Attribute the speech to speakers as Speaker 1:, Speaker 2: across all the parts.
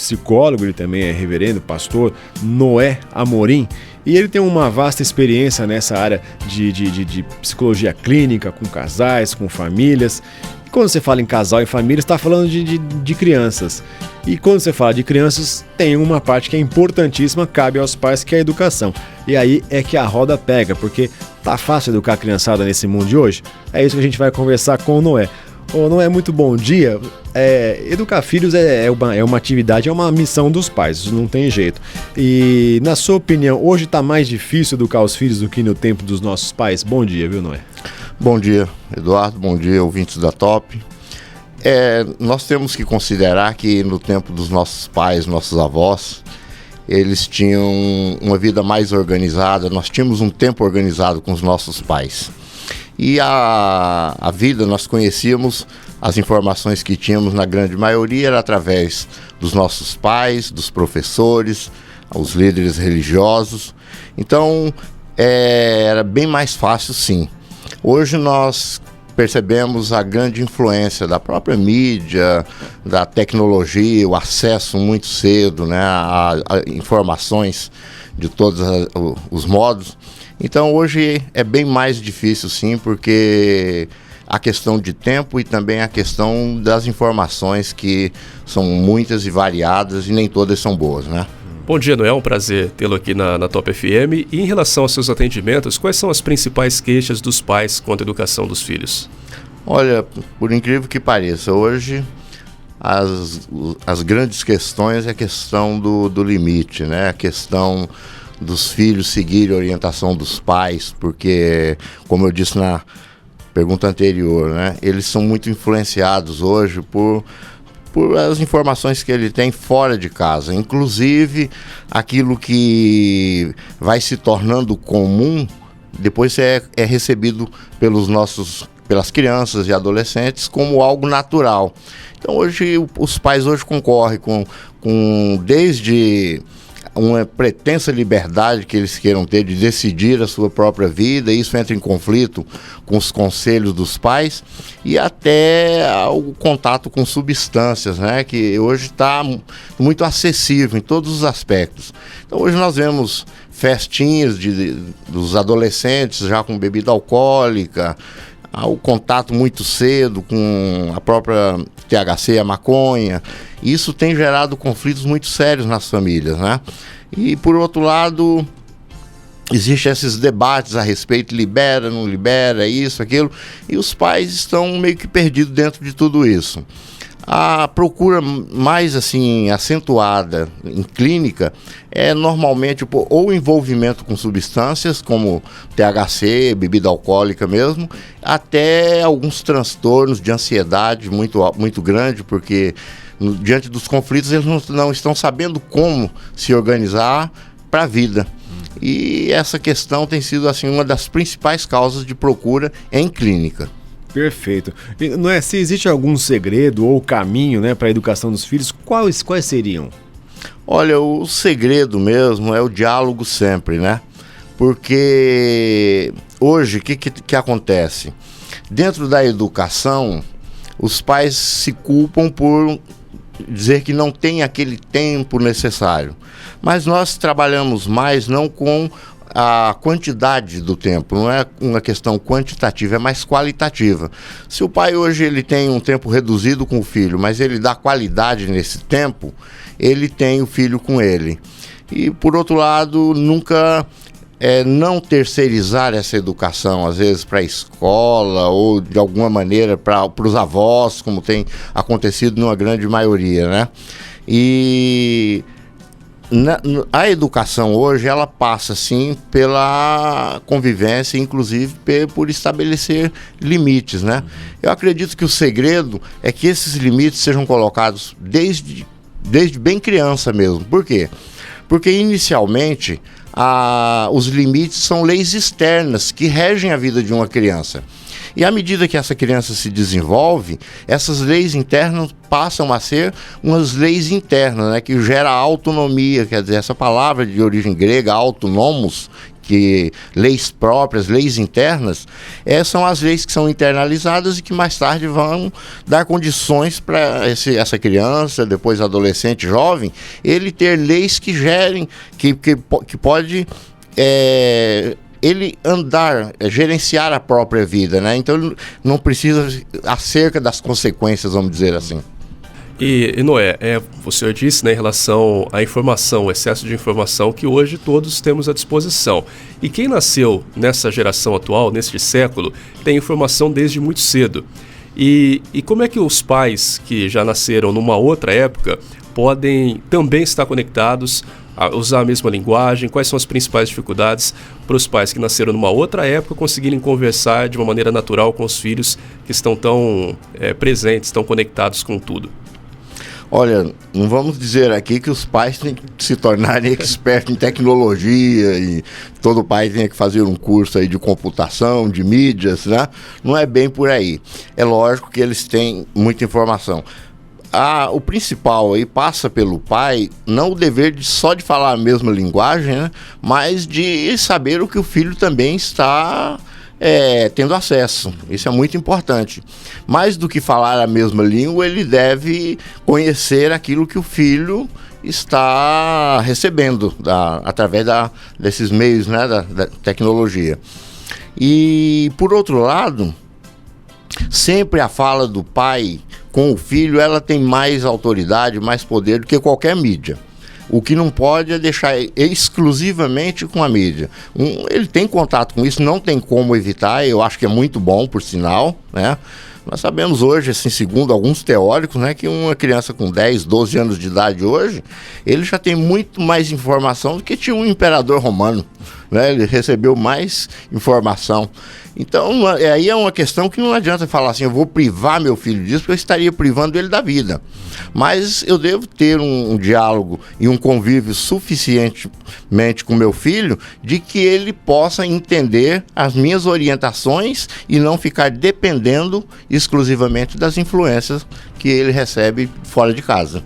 Speaker 1: psicólogo, ele também é reverendo, pastor Noé Amorim, e ele tem uma vasta experiência nessa área de psicologia clínica, com casais, com famílias. E quando você fala em casal e família, você está falando de crianças. E quando você fala de crianças, tem uma parte que é importantíssima, cabe aos pais, que é a educação. E aí é que a roda pega, porque tá fácil educar a criançada nesse mundo de hoje? É isso que a gente vai conversar com o Noé. Ô Noé, muito bom dia. Educar filhos é uma atividade, é uma missão dos pais, isso não tem jeito. E na sua opinião, hoje tá mais difícil educar os filhos do que no tempo dos nossos pais? Bom dia, viu, Noé?
Speaker 2: Bom dia, Eduardo. Bom dia, ouvintes da Top. Nós temos que considerar que no tempo dos nossos pais, nossos avós, eles tinham uma vida mais organizada, nós tínhamos um tempo organizado com os nossos pais. E a vida, nós conhecíamos, as informações que tínhamos na grande maioria era através dos nossos pais, dos professores, os líderes religiosos. Então, era bem mais fácil, sim. Hoje nós percebemos a grande influência da própria mídia, da tecnologia, o acesso muito cedo, né, a informações de todos os modos. Então hoje é bem mais difícil, sim, porque a questão de tempo e também a questão das informações, que são muitas e variadas e nem todas são boas, né?
Speaker 3: Bom dia, Noé, é um prazer tê-lo aqui na Top FM. E em relação aos seus atendimentos, quais são as principais queixas dos pais quanto à educação dos filhos?
Speaker 2: Olha, por incrível que pareça, hoje as grandes questões é a questão do limite, né? A questão dos filhos seguirem a orientação dos pais, porque, como eu disse na pergunta anterior, né? Eles são muito influenciados hoje por as informações que ele tem fora de casa, inclusive aquilo que vai se tornando comum, depois é recebido pelas crianças e adolescentes como algo natural. Então hoje os pais hoje concorrem com desde uma pretensa liberdade que eles queiram ter de decidir a sua própria vida, e isso entra em conflito com os conselhos dos pais, e até o contato com substâncias, né, que hoje está muito acessível em todos os aspectos. Então hoje nós vemos festinhas dos adolescentes já com bebida alcoólica, o contato muito cedo com a própria THC, a maconha. Isso tem gerado conflitos muito sérios nas famílias, né? E por outro lado, existem esses debates a respeito, libera, não libera, isso, aquilo, e os pais estão meio que perdidos dentro de tudo isso. A procura mais assim acentuada em clínica é normalmente ou envolvimento com substâncias como THC, bebida alcoólica mesmo, até alguns transtornos de ansiedade muito grande, porque diante dos conflitos eles não estão sabendo como se organizar para a vida. E essa questão tem sido assim uma das principais causas de procura em clínica.
Speaker 1: Perfeito. E, não é, se existe algum segredo ou caminho, né, para a educação dos filhos, quais seriam?
Speaker 2: Olha, o segredo mesmo é o diálogo sempre, né? Porque hoje, o que acontece? Dentro da educação, os pais se culpam por dizer que não tem aquele tempo necessário. Mas nós trabalhamos mais não com a quantidade do tempo, não é uma questão quantitativa, é mais qualitativa. Se o pai hoje ele tem um tempo reduzido com o filho, mas ele dá qualidade nesse tempo, ele tem o filho com ele. E por outro lado, nunca não terceirizar essa educação, às vezes para a escola ou de alguma maneira para os avós, como tem acontecido numa grande maioria, né? E a educação hoje, ela passa sim pela convivência, inclusive por estabelecer limites, né? Eu acredito que o segredo é que esses limites sejam colocados desde bem criança mesmo. Por quê? Porque inicialmente os limites são leis externas que regem a vida de uma criança. E à medida que essa criança se desenvolve, essas leis internas passam a ser umas leis internas, né, que gera autonomia, quer dizer, essa palavra de origem grega, autonomos, que leis próprias, leis internas, são as leis que são internalizadas e que mais tarde vão dar condições para essa criança, depois adolescente, jovem, ele ter leis que gerem, que pode ele andar, gerenciar a própria vida, né? Então ele não precisa acerca das consequências, vamos dizer assim.
Speaker 3: E Noé, o senhor disse, né, em relação à informação, o excesso de informação que hoje todos temos à disposição. E quem nasceu nessa geração atual, neste século, tem informação desde muito cedo. E como é que os pais que já nasceram numa outra época podem também estar conectados, a usar a mesma linguagem? Quais são as principais dificuldades para os pais que nasceram numa outra época conseguirem conversar de uma maneira natural com os filhos que estão tão presentes, tão conectados com tudo?
Speaker 2: Olha, não vamos dizer aqui que os pais têm que se tornarem expertos em tecnologia e todo pai tem que fazer um curso aí de computação, de mídias, né? Não é bem por aí. É lógico que eles têm muita informação. O principal aí passa pelo pai, não o dever só de falar a mesma linguagem, né? Mas de saber o que o filho também está tendo acesso. Isso é muito importante. Mais do que falar a mesma língua, ele deve conhecer aquilo que o filho está recebendo através desses meios, né, da tecnologia. E, por outro lado, sempre a fala do pai com o filho, ela tem mais autoridade, mais poder do que qualquer mídia. O que não pode é deixar exclusivamente com a mídia. Ele tem contato com isso, não tem como evitar, eu acho que é muito bom, por sinal, né? Nós sabemos hoje, assim, segundo alguns teóricos, né, que uma criança com 10, 12 anos de idade hoje, ele já tem muito mais informação do que tinha um imperador romano, né? Ele recebeu mais informação. Então, aí é uma questão que não adianta falar assim, eu vou privar meu filho disso, porque eu estaria privando ele da vida. Mas eu devo ter um diálogo e um convívio suficientemente com meu filho de que ele possa entender as minhas orientações e não ficar dependendo exclusivamente das influências que ele recebe fora de casa.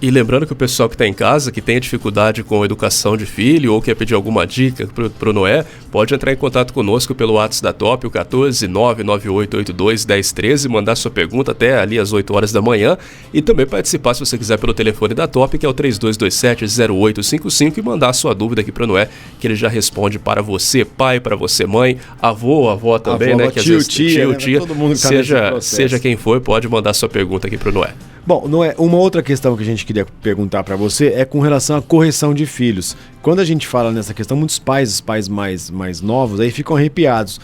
Speaker 3: E lembrando que o pessoal que está em casa, que tem dificuldade com a educação de filho ou quer pedir alguma dica para o Noé, pode entrar em contato conosco pelo WhatsApp da Top, o 14998821013, mandar sua pergunta até ali às 8 horas da manhã e também participar, se você quiser, pelo telefone da Top, que é o 3227-0855, e mandar sua dúvida aqui para o Noé, que ele já responde para você, pai, para você, mãe, avó também, né? Que às vezes tio, tia, todo mundo seja quem for, pode mandar sua pergunta aqui para o Noé.
Speaker 1: Bom, Noé, uma outra questão que a gente queria perguntar para você é com relação à correção de filhos. Quando a gente fala nessa questão, muitos pais, os pais mais novos, aí ficam arrepiados.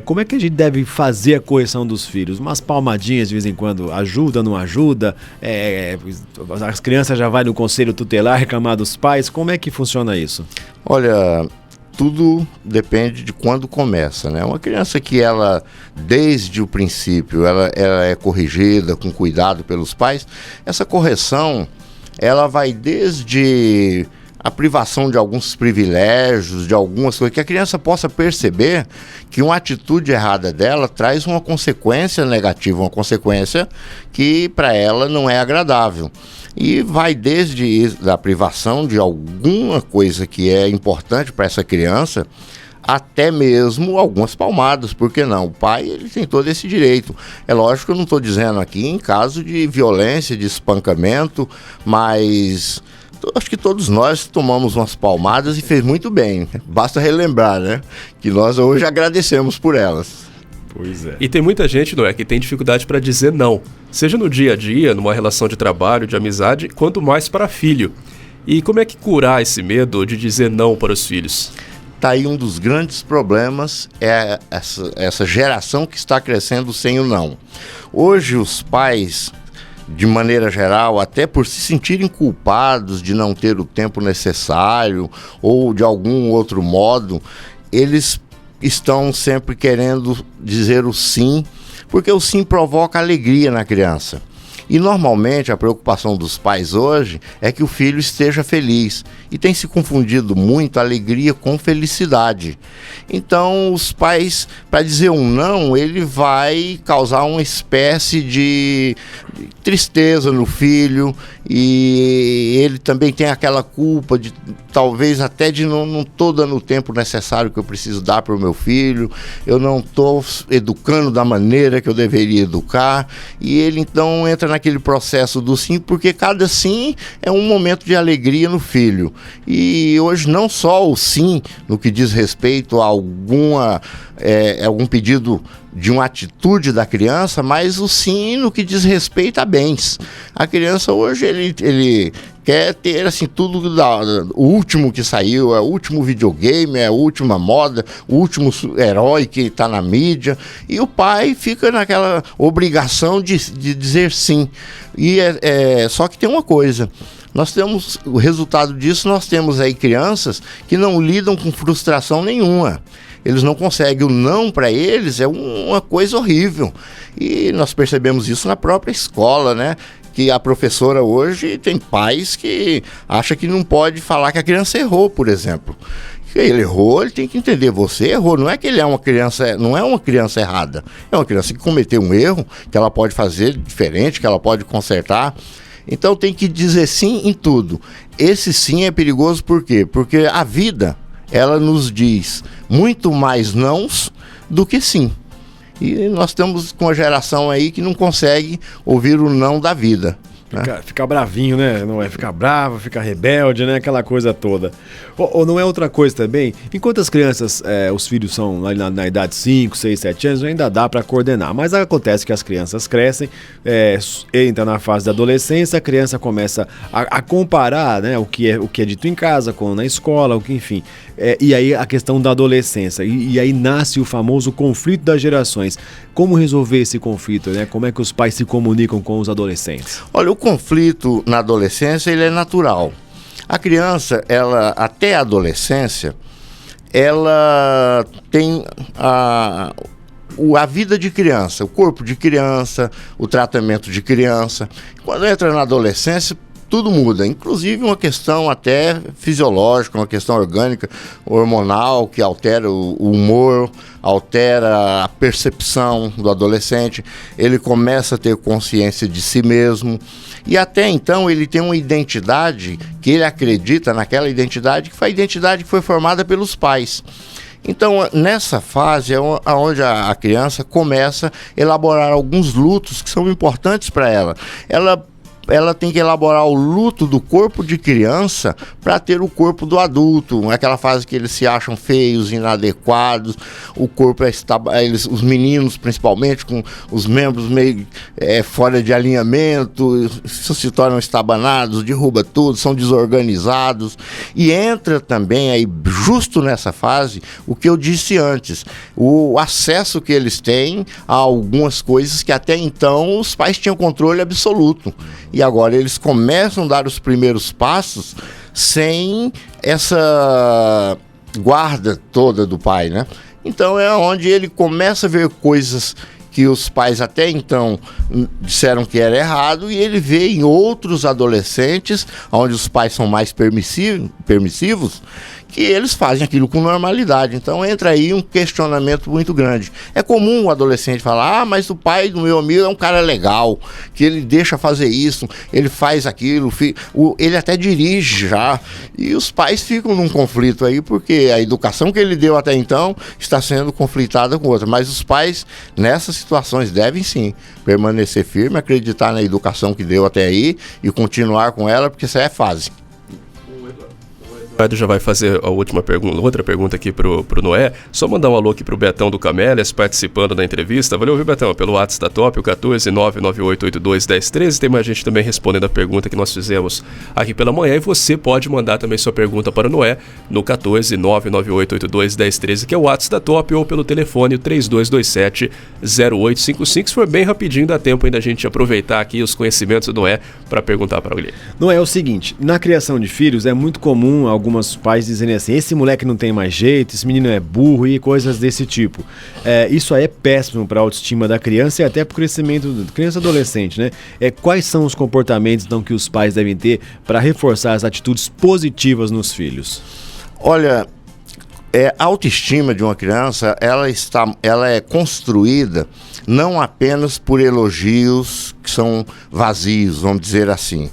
Speaker 1: Como é que a gente deve fazer a correção dos filhos? Umas palmadinhas de vez em quando, ajuda, não ajuda? As crianças já vão no conselho tutelar reclamar dos pais? Como é que funciona isso?
Speaker 2: Olha, tudo depende de quando começa, né? Uma criança que ela, desde o princípio, ela é corrigida com cuidado pelos pais, essa correção, ela vai desde a privação de alguns privilégios, de algumas coisas, que a criança possa perceber que uma atitude errada dela traz uma consequência negativa, uma consequência que para ela não é agradável. E vai desde a privação de alguma coisa que é importante para essa criança, até mesmo algumas palmadas, por que não? O pai, ele tem todo esse direito. É lógico que eu não estou dizendo aqui em caso de violência, de espancamento, mas acho que todos nós tomamos umas palmadas e fez muito bem. Basta relembrar, né? Que nós hoje agradecemos por elas.
Speaker 1: Pois é.
Speaker 3: E tem muita gente, Noé, que tem dificuldade para dizer não. Seja no dia a dia, numa relação de trabalho, de amizade, quanto mais para filho. E como é que curar esse medo de dizer não para os filhos?
Speaker 2: Tá aí um dos grandes problemas, é essa geração que está crescendo sem o não. Hoje os pais, de maneira geral, até por se sentirem culpados de não ter o tempo necessário ou de algum outro modo, eles estão sempre querendo dizer o sim, porque o sim provoca alegria na criança. E normalmente a preocupação dos pais hoje é que o filho esteja feliz. E tem se confundido muito alegria com felicidade. Então os pais, para dizer um não, ele vai causar uma espécie de tristeza no filho e ele também tem aquela culpa de talvez até de não estou dando o tempo necessário que eu preciso dar para o meu filho, eu não estou educando da maneira que eu deveria educar, e ele então entra naquele processo do sim, porque cada sim é um momento de alegria no filho. E hoje não só o sim no que diz respeito a algum pedido de uma atitude da criança, mas o sim no que diz respeito a bens. A criança hoje, ele quer ter assim tudo o último que saiu, é o último videogame, é a última moda, o último herói que está na mídia, e o pai fica naquela obrigação de dizer sim. E só que tem uma coisa, nós temos o resultado disso, nós temos aí crianças que não lidam com frustração nenhuma. Eles não conseguem, o não para eles é uma coisa horrível. E nós percebemos isso na própria escola, né? Que a professora hoje tem pais que acham que não pode falar que a criança errou, por exemplo. Ele errou, ele tem que entender, você errou, não é que ele é uma criança, não é uma criança errada, é uma criança que cometeu um erro, que ela pode fazer diferente, que ela pode consertar. Então tem que dizer sim em tudo. Esse sim é perigoso por quê? Porque a vida, ela nos diz muito mais nãos do que sim. E nós estamos com uma geração aí que não consegue ouvir o não da vida.
Speaker 1: Fica bravinho, né? Não é ficar bravo, ficar rebelde, né? Aquela coisa toda. Ou não é outra coisa também? Enquanto as crianças, os filhos são na idade de 5, 6, 7 anos, ainda dá para coordenar. Mas acontece que as crianças crescem, entra na fase da adolescência, a criança começa a comparar, né, o que é dito em casa, com na escola, o que, enfim. E aí a questão da adolescência. E aí nasce o famoso conflito das gerações. Como resolver esse conflito, né? Como é que os pais se comunicam com os adolescentes?
Speaker 2: Olha, o conflito na adolescência, ele é natural. A criança, ela até a adolescência, ela tem a vida de criança, o corpo de criança, o tratamento de criança. Quando entra na adolescência, tudo muda, inclusive uma questão até fisiológica, uma questão orgânica, hormonal, que altera o humor, altera a percepção do adolescente. Ele começa a ter consciência de si mesmo, e até então ele tem uma identidade que ele acredita naquela identidade, que foi a identidade que foi formada pelos pais. Então, nessa fase é onde a criança começa a elaborar alguns lutos que são importantes para ela. Ela tem que elaborar o luto do corpo de criança para ter o corpo do adulto. Aquela fase que eles se acham feios, inadequados, o corpo os meninos principalmente, com os membros meio fora de alinhamento, se tornam estabanados, derruba tudo, são desorganizados. E entra também aí, justo nessa fase, o que eu disse antes, o acesso que eles têm a algumas coisas que até então os pais tinham controle absoluto. E agora eles começam a dar os primeiros passos sem essa guarda toda do pai, né? Então é onde ele começa a ver coisas que os pais até então disseram que era errado, e ele vê em outros adolescentes, onde os pais são mais permissivos, que eles fazem aquilo com normalidade. Então entra aí um questionamento muito grande. É comum o adolescente falar, mas o pai do meu amigo é um cara legal, que ele deixa fazer isso, ele faz aquilo, ele até dirige já. E os pais ficam num conflito aí, porque a educação que ele deu até então está sendo conflitada com outra. Mas os pais, nessas situações, devem sim permanecer firme, acreditar na educação que deu até aí e continuar com ela, porque isso é fase.
Speaker 3: O Eduardo já vai fazer a última pergunta, outra pergunta aqui pro Noé. Só mandar um alô aqui pro Betão do Camélias, participando da entrevista. Valeu, viu, Betão? Pelo WhatsApp da Top, o 14998821013. Tem mais gente também respondendo a pergunta que nós fizemos aqui pela manhã. E você pode mandar também sua pergunta para o Noé no 14998821013, que é o WhatsApp da Top, ou pelo telefone 3227-0855. Se for bem rapidinho, dá tempo ainda a gente aproveitar aqui os conhecimentos do Noé para perguntar para ele.
Speaker 1: Noé, é o seguinte, na criação de filhos é muito comum algumas pais dizerem assim, esse moleque não tem mais jeito, esse menino é burro e coisas desse tipo. Isso aí é péssimo para a autoestima da criança e até para o crescimento da criança e adolescente, né? Quais são os comportamentos então, que os pais devem ter para reforçar as atitudes positivas nos filhos?
Speaker 2: Olha, a autoestima de uma criança, ela é construída não apenas por elogios que são vazios, vamos dizer assim.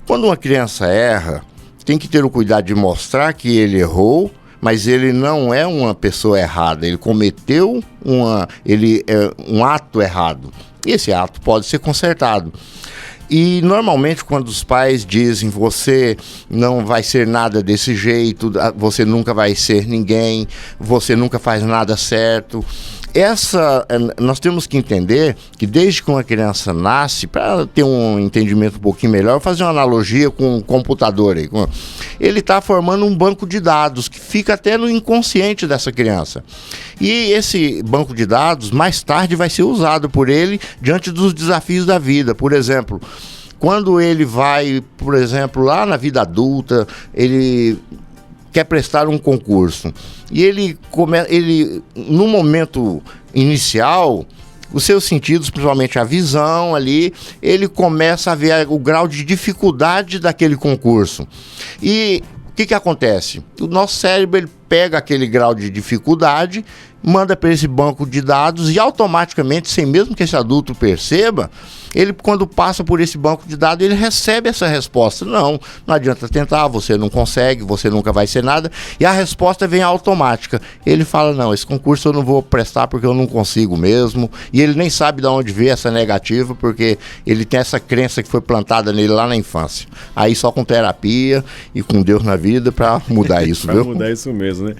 Speaker 2: Quando uma criança erra, tem que ter o cuidado de mostrar que ele errou, mas ele não é uma pessoa errada, ele cometeu um ato errado. E esse ato pode ser consertado. E normalmente quando os pais dizem você não vai ser nada desse jeito, você nunca vai ser ninguém, você nunca faz nada certo, nós temos que entender que desde que uma criança nasce, para ter um entendimento um pouquinho melhor, eu vou fazer uma analogia com um computador aí. Ele está formando um banco de dados que fica até no inconsciente dessa criança. E esse banco de dados, mais tarde, vai ser usado por ele diante dos desafios da vida. Por exemplo, quando ele vai, por exemplo, lá na vida adulta, ele quer prestar um concurso. E ele no momento inicial, os seus sentidos, principalmente a visão ali, ele começa a ver o grau de dificuldade daquele concurso. E o que acontece? O nosso cérebro ele pega aquele grau de dificuldade, manda para esse banco de dados e automaticamente, sem mesmo que esse adulto perceba, ele, quando passa por esse banco de dados, ele recebe essa resposta. Não adianta tentar, você não consegue, você nunca vai ser nada. E a resposta vem automática. Ele fala, não, esse concurso eu não vou prestar porque eu não consigo mesmo. E ele nem sabe de onde veio essa negativa, porque ele tem essa crença que foi plantada nele lá na infância. Aí só com terapia e com Deus na vida para mudar isso,
Speaker 1: viu? Para mudar isso mesmo, né?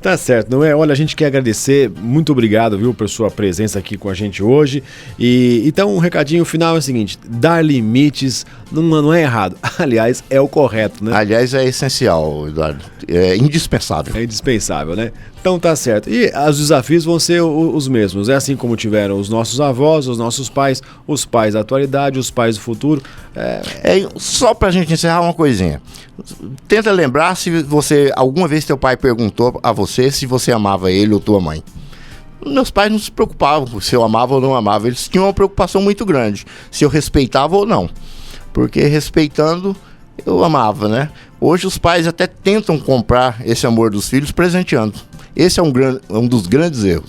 Speaker 1: Tá certo, não é? Olha, a gente quer agradecer, muito obrigado, viu, por sua presença aqui com a gente hoje. E então, um recadinho final é o seguinte: dar limites não é errado. Aliás, é o correto, né?
Speaker 2: Aliás, é essencial, Eduardo. É indispensável.
Speaker 1: É indispensável, né? Então tá certo. E os desafios vão ser os mesmos. É assim como tiveram os nossos avós, os nossos pais, os pais da atualidade, os pais do futuro.
Speaker 2: Só pra gente encerrar uma coisinha. Tenta lembrar se alguma vez teu pai perguntou a você se você amava ele ou tua mãe. Meus pais não se preocupavam se eu amava ou não amava. Eles tinham uma preocupação muito grande, se eu respeitava ou não. Porque respeitando, eu amava, né? Hoje os pais até tentam comprar esse amor dos filhos presenteando. Esse é um dos grandes erros.